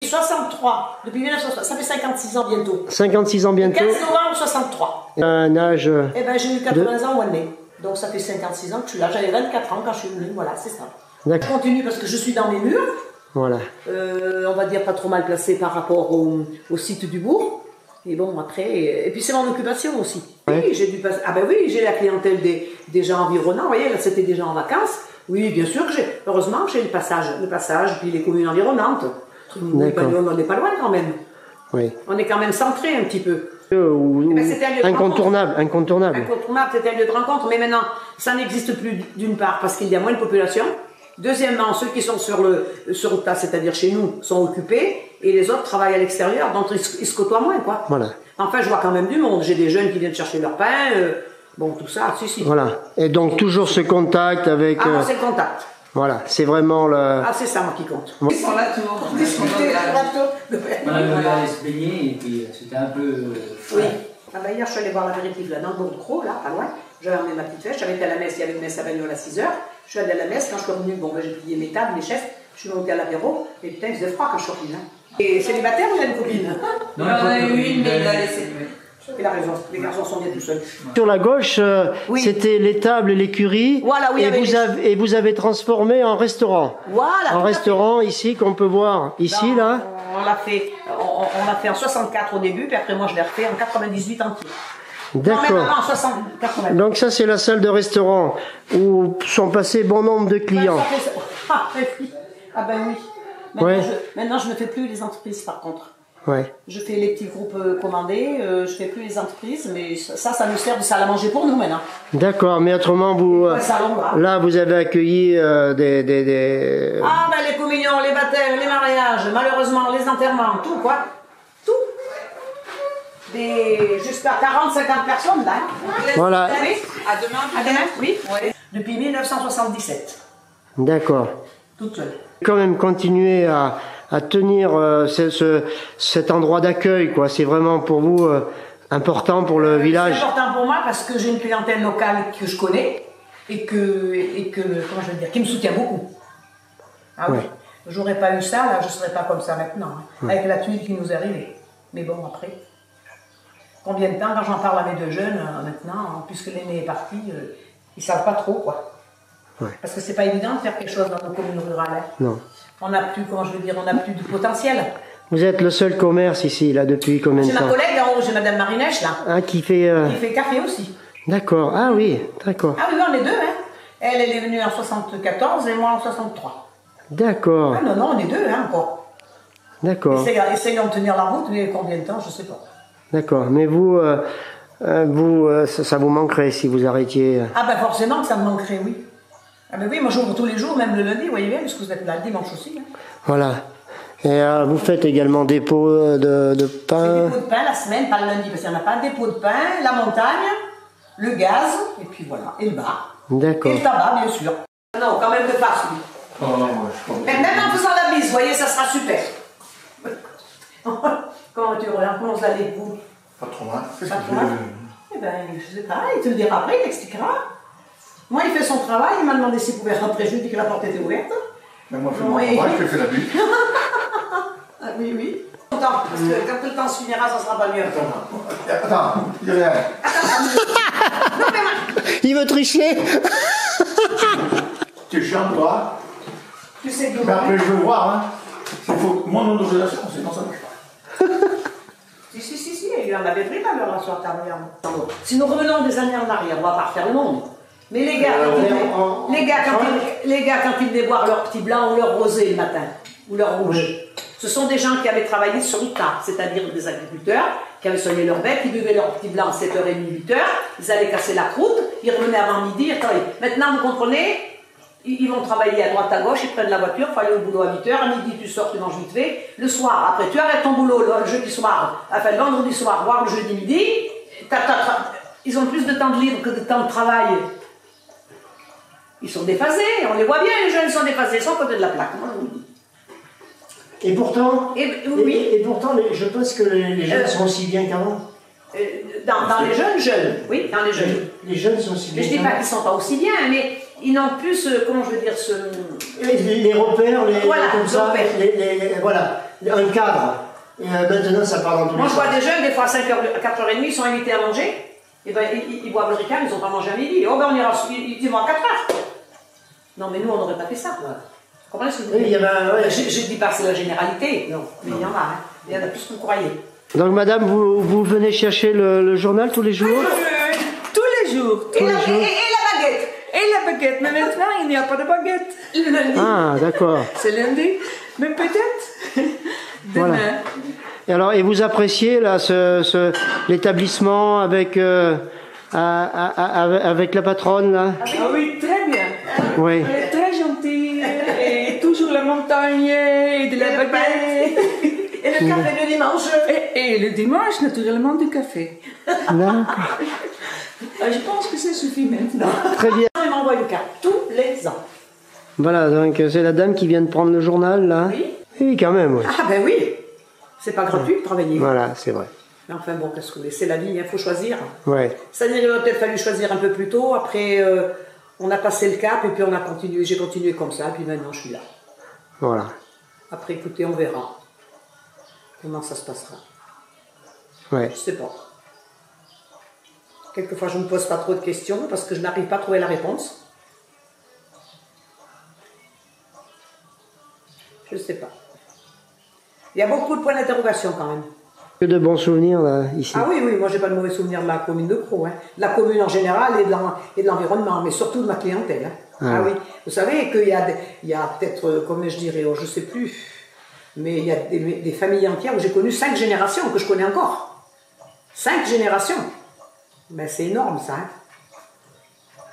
63, depuis 1960, ça fait 56 ans bientôt. 56 ans bientôt. 15 novembre 63. Un âge... Eh ben j'ai eu 80 ans au mois de mai. Donc ça fait 56 ans que je suis là. J'avais 24 ans quand je suis venue, voilà, c'est ça. Je continue parce que je suis dans mes murs. Voilà. On va dire pas trop mal placé par rapport au site du bourg. Et bon, après, et puis c'est mon occupation aussi. Ouais. Oui, j'ai dû passer. Ah ben oui, j'ai la clientèle des gens environnants. Vous voyez, là c'était des gens en vacances. Oui, bien sûr que j'ai. Heureusement que j'ai le passage, puis les communes environnantes. On n'est pas loin quand même. Oui. On est quand même centré un petit peu. Incontournable. Incontournable, c'était un lieu de rencontre. Mais maintenant, ça n'existe plus d'une part parce qu'il y a moins de population. Deuxièmement, ceux qui sont sur le tas, c'est-à-dire chez nous, sont occupés et les autres travaillent à l'extérieur, donc ils se côtoient moins, quoi. Voilà. Enfin, je vois quand même du monde. J'ai des jeunes qui viennent chercher leur pain. Bon, tout ça, si. Voilà. Et donc toujours ce contact avec... Ah, c'est le contact. Voilà, c'est vraiment le... Ah, c'est ça, moi, qui compte. Ils sont là, tout le monde. Discuter, On allait se baigner et puis c'était un peu... Oui. Ah ben, hier, je suis allée voir l'apéritif, là, dans le Bourg-Cros, là, pas loin. J'avais emmené ma petite fèche. J'avais été à la messe, il y avait une messe à Bagnoles à 6h. Je suis allée à la messe, quand je suis revenue, bon, ben, j'ai plié mes tables, mes chaises. Je suis montée à l'apéro. Et putain, il faisait froid quand je suis revenue, là. Et célibataire ou il a une copine? Non, il y en a eu une, mais il l'a laissée. Il a raison, les garçons sont bien tout seuls. Sur la gauche, oui. C'était l'étable et l'écurie. Voilà, oui, et vous avez transformé en restaurant. Voilà. Un restaurant ici qu'on peut voir ici, là. On l'a fait en 64 au début, puis après moi je l'ai refait en 98 entier. D'accord. Donc ça c'est la salle de restaurant où sont passés bon nombre de clients. Ah ben oui. Maintenant je ne fais plus les entreprises par contre. Ouais. Je fais les petits groupes commandés, je fais plus les entreprises, mais ça nous sert de salle à manger pour nous maintenant. D'accord, mais autrement vous là vous avez accueilli des... Ah ben les communions, les baptêmes, les mariages, malheureusement les enterrements, tout quoi. Tout. Jusqu'à 40-50 personnes là. Voilà. À demain, oui. Ouais. Depuis 1977. D'accord. Toute seule. Quand même continuer à tenir cet endroit d'accueil, quoi. C'est vraiment pour vous important pour le village. C'est important pour moi parce que j'ai une clientèle locale que je connais et que comment je veux dire, qui me soutient beaucoup. Ah oui. J'aurais pas eu ça, là, je serais pas comme ça maintenant, avec la tuile qui nous est arrivée. Mais bon, après, combien de temps, quand j'en parle à mes deux jeunes, maintenant, puisque l'aîné est parti, ils savent pas trop, quoi. Ouais. Parce que c'est pas évident de faire quelque chose dans nos communes rurales. Hein. Non. On n'a plus, comment je veux dire, on n'a plus de potentiel. Vous êtes le seul commerce ici, là, depuis combien de temps? J'ai ma collègue en haut, j'ai Madame Marinèche, là. Ah, qui fait... Qui fait café aussi. D'accord, ah oui, d'accord. Ah oui, on est deux, hein. Elle est venue en 74 et moi en 63. D'accord. Ah non, on est deux, hein, encore. D'accord. Essayons de tenir la route, mais combien de temps, je sais pas. D'accord, mais vous, ça vous manquerait si vous arrêtiez... Ah ben forcément que ça me manquerait, oui. Ah ben oui, moi j'ouvre tous les jours, même le lundi, vous voyez bien, parce que vous êtes là le dimanche aussi. Hein. Voilà. Et vous faites également des pots de pain? Des pots de pain la semaine, pas le lundi, parce qu'il n'y en a pas. Des pots de pain, la montagne, le gaz, et puis voilà, et le bar. D'accord. Et le tabac, bien sûr. Non, quand même de farce, oui. Oh non, moi je comprends. Même en faisant la bise, vous voyez, ça sera super. Comment tu regardes, comment vous allez, vous? Pas trop mal. Pas trop mal? Eh ben, je sais pas, il te le dira après, il t'expliquera. Moi, il fait son travail, il m'a demandé s'il pouvait rentrer, je lui ai dit que la porte était ouverte. Mais moi, je fais mon travail, je fais la buse. Ah, oui, oui. Attends, parce que quand le temps se finira, ça sera pas mieux. Attends, il y a rien. Il veut tricher. Tu chantes, toi. Tu sais que Mais après, je veux voir, hein. Il faut mon autorisation, sinon ça marche pas. Si, il en avait pris pas l'heure la soirée arrière. Si nous revenons des années en arrière, on va pas refaire le monde. Mais les gars, quand ils venaient boire leur petit blanc ou leur rosé le matin, ou leur rouge, ce sont des gens qui avaient travaillé sur le tas, c'est-à-dire des agriculteurs qui avaient soigné leur bête, qui buvaient leur petit blanc à 7h30, 8h, ils allaient casser la croûte, ils revenaient avant midi, attendez, maintenant vous comprenez, ils vont travailler à droite à gauche, ils prennent la voiture, il faut aller au boulot à 8h, à midi tu sors, tu manges vite fait, le soir, après tu arrêtes ton boulot le jeudi soir, enfin le vendredi soir, voire le jeudi midi, ils ont plus de temps de libre que de temps de travail. Ils sont déphasés, on les voit bien, les jeunes sont déphasés, ils sont à côté de la plaque, moi je vous le dis. Et pourtant, oui. et pourtant je pense que les jeunes sont aussi bien qu'avant. Dans les jeunes, oui, dans les jeunes. Les jeunes sont aussi bien. Mais je ne dis pas qu'ils ne sont pas aussi bien, mais ils n'ont plus, comment je veux dire, les repères, voilà, comme ça, repères. voilà. un cadre. Et maintenant, ça part dans tous les Moi, je sens. vois des jeunes, des fois à 4h30, ils sont invités à manger. Et ben, ils boivent le ricard, ils n'ont pas mangé à midi. Oh, ben, on ira, ils vont à 4h. Non, mais nous, on n'aurait pas fait ça. Vous comprenez ce que je veux Oui, il y dire? avait, ouais. Je ne dis pas que c'est la généralité, non. Mais il y en a, hein. Il y en a plus que vous croyez. Donc, madame, vous venez chercher le journal tous les jours? Tous les jours. Et la baguette. Et la baguette. Mais maintenant, il n'y a pas de baguette. Le lundi. Ah, d'accord. C'est lundi. Mais peut-être demain. Voilà. Et alors, et vous appréciez là l'établissement avec avec la patronne là? Ah oui, très bien. Oui. Elle est très gentille. Et toujours la montagne et de la baguette. Et le café le dimanche. Et le dimanche, naturellement, du café. D'accord. Je pense que ça suffit maintenant. Très bien. Il m'envoie le cas tous les ans. Voilà, donc c'est la dame qui vient de prendre le journal là. Oui. Oui, quand même. Oui. Ah ben oui. C'est pas gratuit de travailler. Voilà, c'est vrai. Mais enfin bon, qu'est-ce que vous voulez, c'est la vie, il faut choisir. Ouais. Ça il aurait peut-être fallu choisir un peu plus tôt. Après, on a passé le cap et puis on a continué. J'ai continué comme ça, puis maintenant je suis là. Voilà. Après, écoutez, on verra comment ça se passera. Ouais. Je sais pas. Quelquefois, je ne me pose pas trop de questions parce que je n'arrive pas à trouver la réponse. Je ne sais pas. Il y a beaucoup de points d'interrogation quand même. Que de bons souvenirs là, ici. Ah oui, oui, moi j'ai pas de mauvais souvenirs de la commune de Crau, hein. De la commune en général et de l'environnement, mais surtout de ma clientèle. Hein. Ah oui, vous savez qu'il y a peut-être, comment je dirais, je ne sais plus, mais il y a des familles entières où j'ai connu 5 générations, que je connais encore. 5 générations. Ben c'est énorme ça. Hein.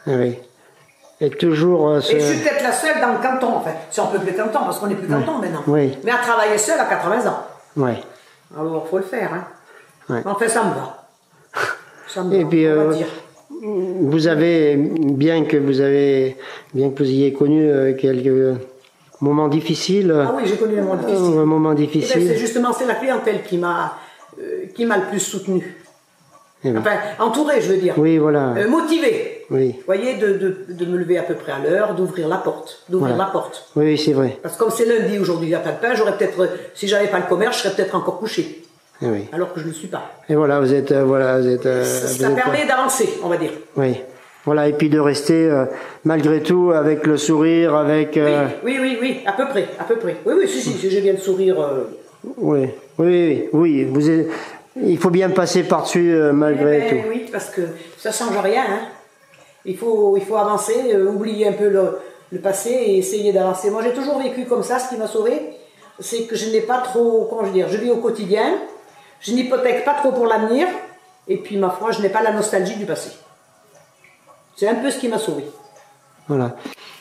Ah oui. Et toujours. Et je suis peut-être la seule dans le canton, en fait. Si on peut plus canton, parce qu'on n'est plus canton maintenant. Oui. Mais à travailler seule à 80 ans. Ouais. Alors, il faut le faire. Hein. Ouais. Enfin, ça me va. Ça me Et va, puis, on va dire. vous avez, bien que vous ayez connu quelques moments difficiles. Ah oui, j'ai connu un moment difficile. Un moment Eh ben, difficile. c'est la clientèle qui m'a le plus soutenu. Eh ben. Enfin, entouré, je veux dire. Oui, voilà. Motivé. Oui. Vous voyez, de me lever à peu près à l'heure, d'ouvrir la porte. Voilà. La porte. Oui, oui, c'est vrai. Parce que comme c'est lundi, aujourd'hui, il n'y a pas de pain, j'aurais peut-être, si j'avais pas le commerce, je serais peut-être encore couché. Eh oui. Alors que je ne le suis pas. Et voilà, vous êtes. Ça permet d'avancer, on va dire. Oui. Voilà, et puis de rester malgré tout avec le sourire, avec. Oui, à peu près. Oui, si, j'ai bien le sourire. Oui, oui. Il faut bien passer par-dessus malgré Eh ben, tout. oui, parce que ça change rien. Hein. Il faut avancer, oublier un peu le passé et essayer d'avancer. Moi, j'ai toujours vécu comme ça. Ce qui m'a sauvé, c'est que je n'ai pas trop, comment je veux dire, je vis au quotidien. Je n'hypothèque pas trop pour l'avenir. Et puis, ma foi, je n'ai pas la nostalgie du passé. C'est un peu ce qui m'a sauvé. Voilà.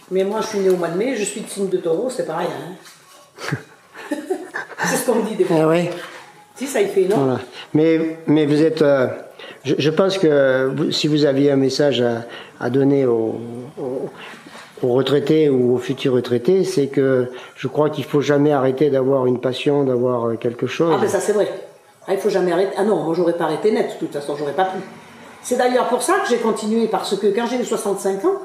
Mais moi, je suis né au mois de mai, je suis de signe de taureau, c'est pareil. Hein. C'est ce qu'on me dit des fois. Ah ouais. Si, ça y fait, non? Voilà. Mais vous êtes. Je pense que si vous aviez un message à donner aux retraités ou aux futurs retraités, c'est que je crois qu'il faut jamais arrêter d'avoir une passion, d'avoir quelque chose. Ah, ben ça, c'est vrai. Ah, il faut jamais arrêter. Ah non, moi, j'aurais pas arrêté net, de toute façon, j'aurais pas pu. C'est d'ailleurs pour ça que j'ai continué, parce que quand j'ai eu 65 ans,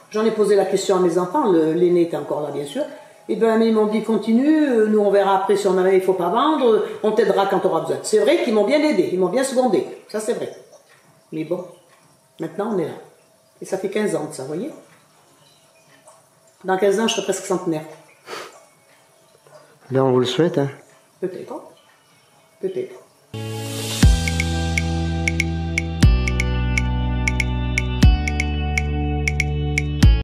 j'en ai posé la question à mes enfants, l'aîné était encore là, bien sûr. Et ben, ils m'ont dit, continue, nous on verra après si on avait, il faut pas vendre, on t'aidera quand tu auras besoin. C'est vrai qu'ils m'ont bien aidé, ils m'ont bien secondé. Ça, c'est vrai. Mais bon, maintenant on est là. Et ça fait 15 ans de ça, vous voyez? Dans 15 ans, je serai presque centenaire. Ben, on vous le souhaite. Hein. Peut-être. Peut-être.